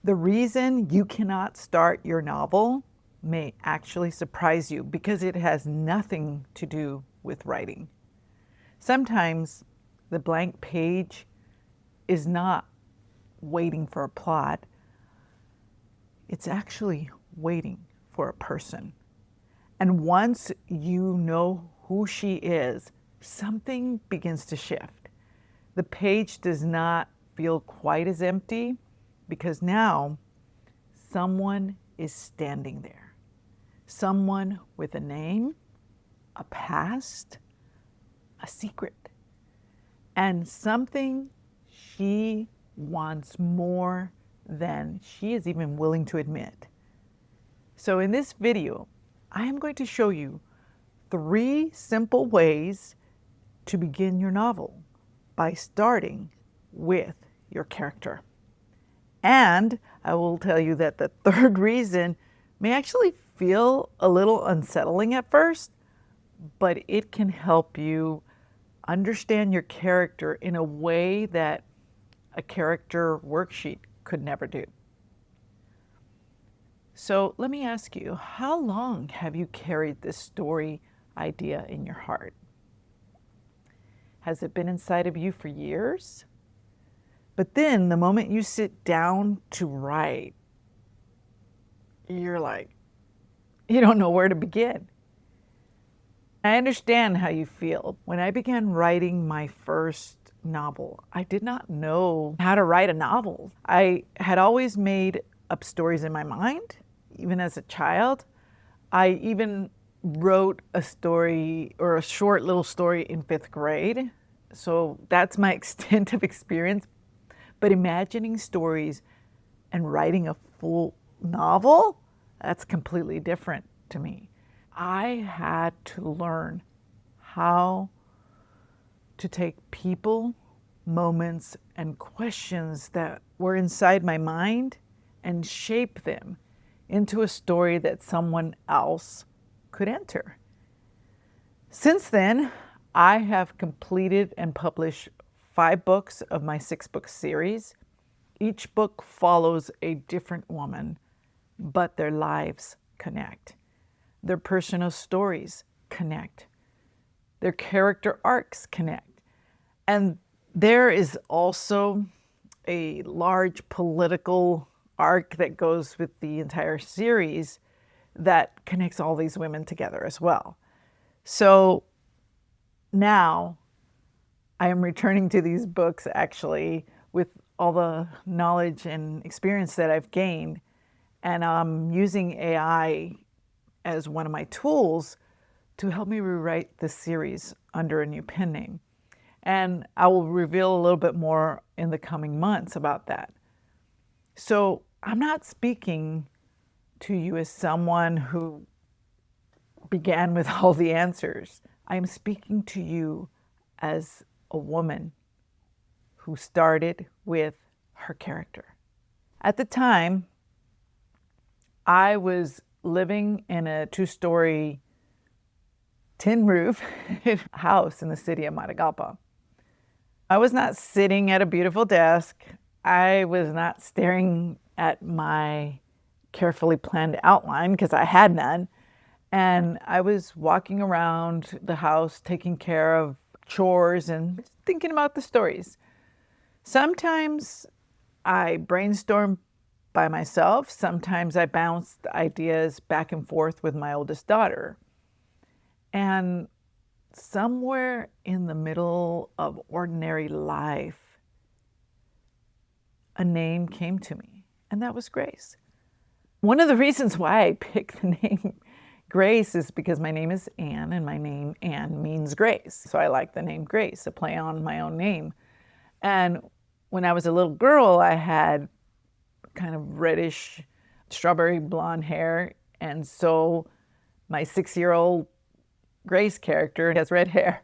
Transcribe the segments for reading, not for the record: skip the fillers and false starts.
The reason you cannot start your novel may actually surprise you because it has nothing to do with writing. Sometimes the blank page is not waiting for a plot, it's actually waiting for a person. And once you know who she is, something begins to shift. The page does not feel quite as empty because now someone is standing there. Someone with a name, a past, a secret, and something she wants more than she is even willing to admit. So in this video, I am going to show you 3 simple ways to begin your novel by starting with your character. And I will tell you that the third reason may actually feel a little unsettling at first, but it can help you understand your character in a way that a character worksheet could never do. So let me ask you, how long have you carried this story idea in your heart? Has it been inside of you for years? But then the moment you sit down to write, you're like, you don't know where to begin. I understand how you feel. When I began writing my first novel, I did not know how to write a novel. I had always made up stories in my mind, even as a child. I even wrote a story or a short little story in 5th grade. So that's my extent of experience. But imagining stories and writing a full novel, that's completely different to me. I had to learn how to take people, moments, and questions that were inside my mind and shape them into a story that someone else could enter. Since then, I have completed and published 5 books of my 6-book series. Each book follows a different woman, but their lives connect. Their personal stories connect. Their character arcs connect. And there is also a large political arc that goes with the entire series that connects all these women together as well. So now I am returning to these books actually with all the knowledge and experience that I've gained, and I'm using AI as one of my tools to help me rewrite this series under a new pen name. And I will reveal a little bit more in the coming months about that. So I'm not speaking to you as someone who began with all the answers. I'm speaking to you as a woman who started with her character. At the time, I was living in a 2-story tin roof house in the city of Matagalpa. I was not sitting at a beautiful desk. I was not staring at my carefully planned outline because I had none. And I was walking around the house taking care of chores and thinking about the stories. Sometimes I brainstormed by myself. Sometimes I bounced ideas back and forth with my oldest daughter. And somewhere in the middle of ordinary life, a name came to me, and that was Grace. One of the reasons why I picked the name Grace is because my name is Anne, and my name Anne means grace. So I like the name Grace, a play on my own name. And when I was a little girl, I had kind of reddish, strawberry blonde hair. And so my 6-year-old Grace character has red hair.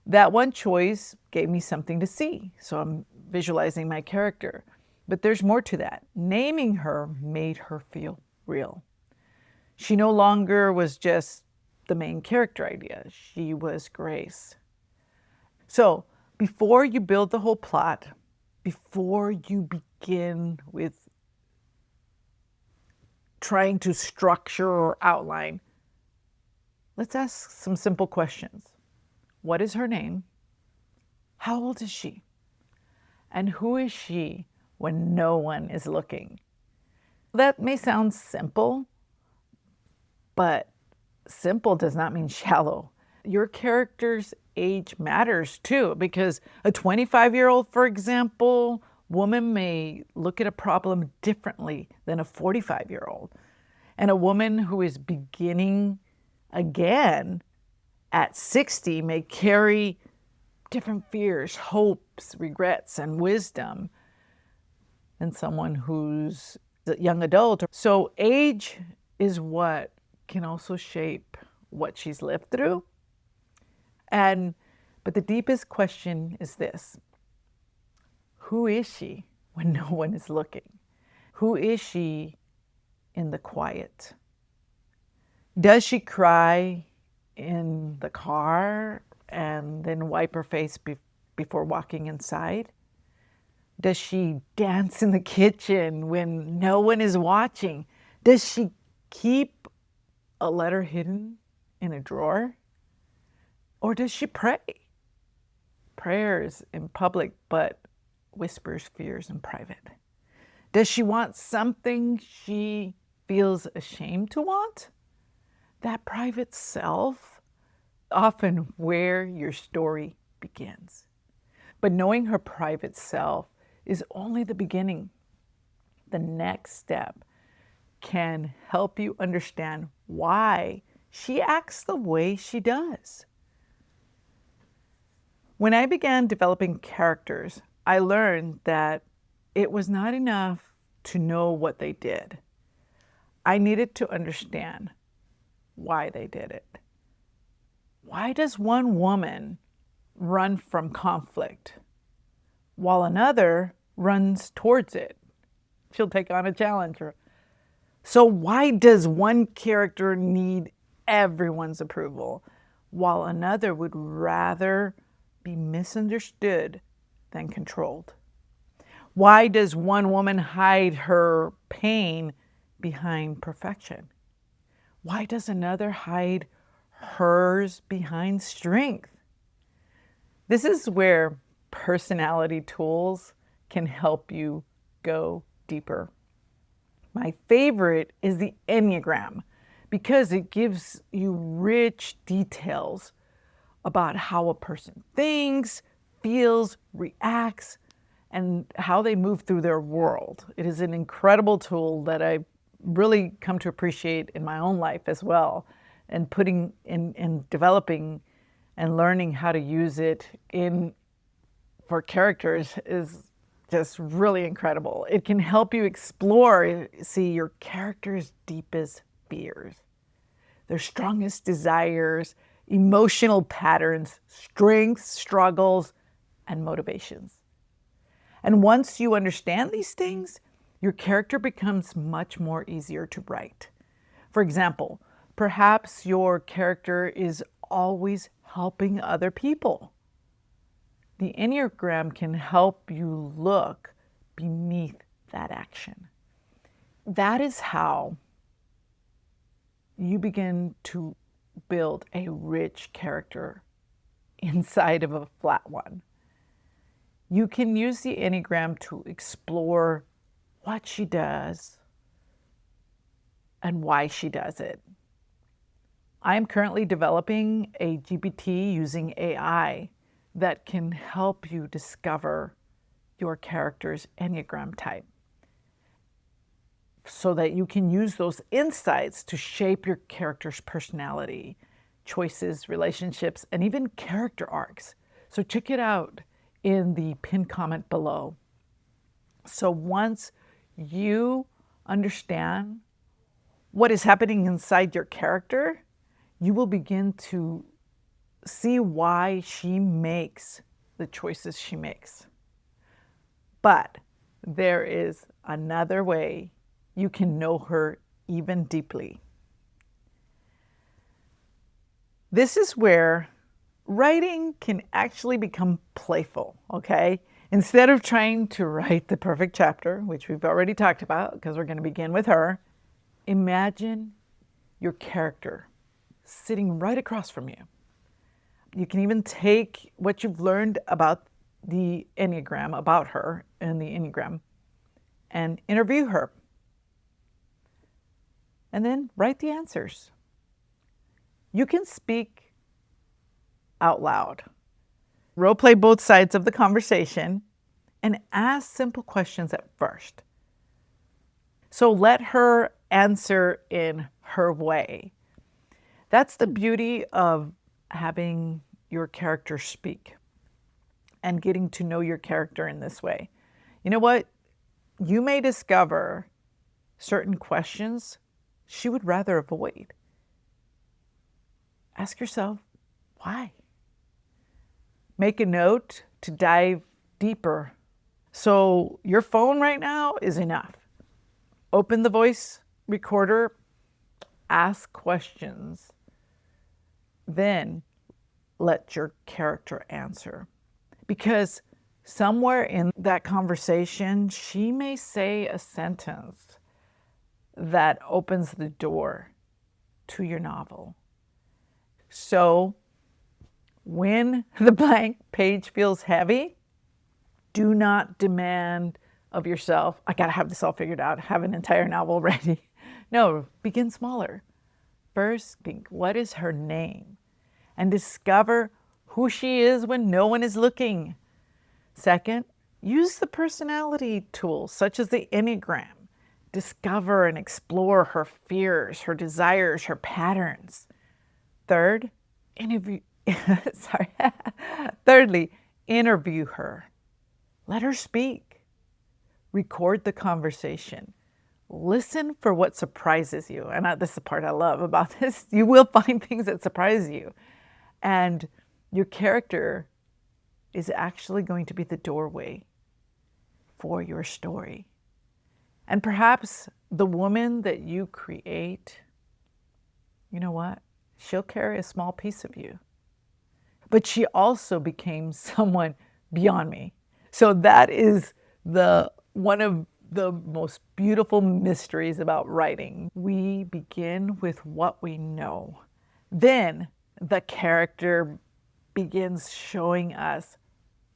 That one choice gave me something to see. So I'm visualizing my character. But there's more to that. Naming her made her feel real. She no longer was just the main character idea. She was Grace. So before you build the whole plot, before you begin with trying to structure or outline. Let's ask some simple questions. What is her name? How old is she? And who is she when no one is looking? That may sound simple, but simple does not mean shallow. Your character's age matters too, because a 25-year-old, for example, woman may look at a problem differently than a 45-year-old. And a woman who is beginning again at 60 may carry different fears, hopes, regrets, and wisdom than someone who's a young adult. So age is what can also shape what she's lived through. But the deepest question is this: who is she when no one is looking? Who is she in the quiet? Does she cry in the car and then wipe her face before walking inside? Does she dance in the kitchen when no one is watching? Does she keep a letter hidden in a drawer? Or does she pray? Prayers in public, but whispers fears in private. Does she want something she feels ashamed to want? That private self, often where your story begins. But knowing her private self is only the beginning. The next step can help you understand why she acts the way she does. When I began developing characters, I learned that it was not enough to know what they did. I needed to understand why they did it. Why does one woman run from conflict while another runs towards it? She'll take on a challenge. So why does one character need everyone's approval while another would rather be misunderstood than controlled? Why does one woman hide her pain behind perfection? Why does another hide hers behind strength? This is where personality tools can help you go deeper. My favorite is the Enneagram because it gives you rich details about how a person thinks, feels, reacts, and how they move through their world. It is an incredible tool that I've really come to appreciate in my own life as well, and putting in developing and learning how to use it for characters is just really incredible. It can help you explore, see your character's deepest fears, their strongest desires, emotional patterns, strengths, struggles, and motivations. And once you understand these things, your character becomes much more easier to write. For example, perhaps your character is always helping other people. The Enneagram can help you look beneath that action. That is how you begin to build a rich character inside of a flat one. You can use the Enneagram to explore what she does and why she does it. I am currently developing a GPT using AI that can help you discover your character's Enneagram type so that you can use those insights to shape your character's personality, choices, relationships, and even character arcs. So check it out in the pinned comment below. So once you understand what is happening inside your character, you will begin to see why she makes the choices she makes. But there is another way you can know her even deeply. This is where writing can actually become playful, okay? Instead of trying to write the perfect chapter, which we've already talked about because we're going to begin with her, Imagine your character sitting right across from you. You can even take what you've learned about the Enneagram, about her and the Enneagram, and interview her. And then write the answers. You can speak out loud. Role play both sides of the conversation and ask simple questions at first. So let her answer in her way. That's the beauty of having your character speak and getting to know your character in this way. You know what? You may discover certain questions she would rather avoid. Ask yourself, why? Make a note to dive deeper. So your phone right now is enough. Open the voice recorder, ask questions, then let your character answer. Because somewhere in that conversation, she may say a sentence that opens the door to your novel. So when the blank page feels heavy, do not demand of yourself, I gotta have this all figured out, have an entire novel ready. No, begin smaller. First, think, what is her name? And discover who she is when no one is looking. Second, use the personality tools such as the Enneagram. Discover and explore her fears, her desires, her patterns. Third, Thirdly, interview her. Let her speak. Record the conversation. Listen for what surprises you. And this is the part I love about this. You will find things that surprise you. And your character is actually going to be the doorway for your story. And perhaps the woman that you create, you know what? She'll carry a small piece of you. But she also became someone beyond me. So that is one of the most beautiful mysteries about writing. We begin with what we know. Then the character begins showing us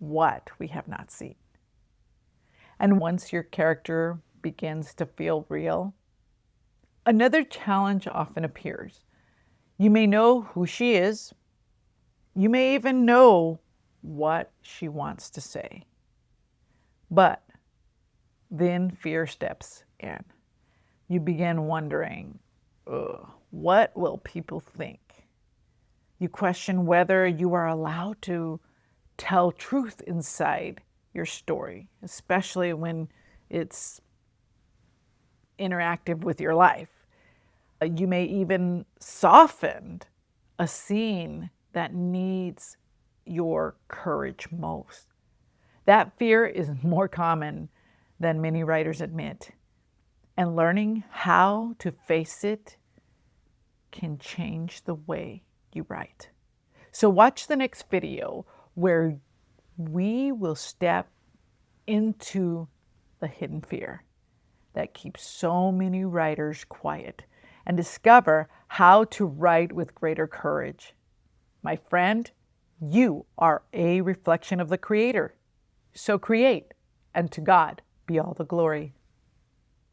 what we have not seen. And once your character begins to feel real, another challenge often appears. You may know who she is. You may even know what she wants to say. But then fear steps in. You begin wondering, what will people think? You question whether you are allowed to tell truth inside your story, especially when it's interactive with your life. You may even soften a scene that needs your courage most. That fear is more common than many writers admit. And learning how to face it can change the way you write. So watch the next video where we will step into the hidden fear that keeps so many writers quiet and discover how to write with greater courage. My friend, you are a reflection of the Creator. So create, and to God be all the glory.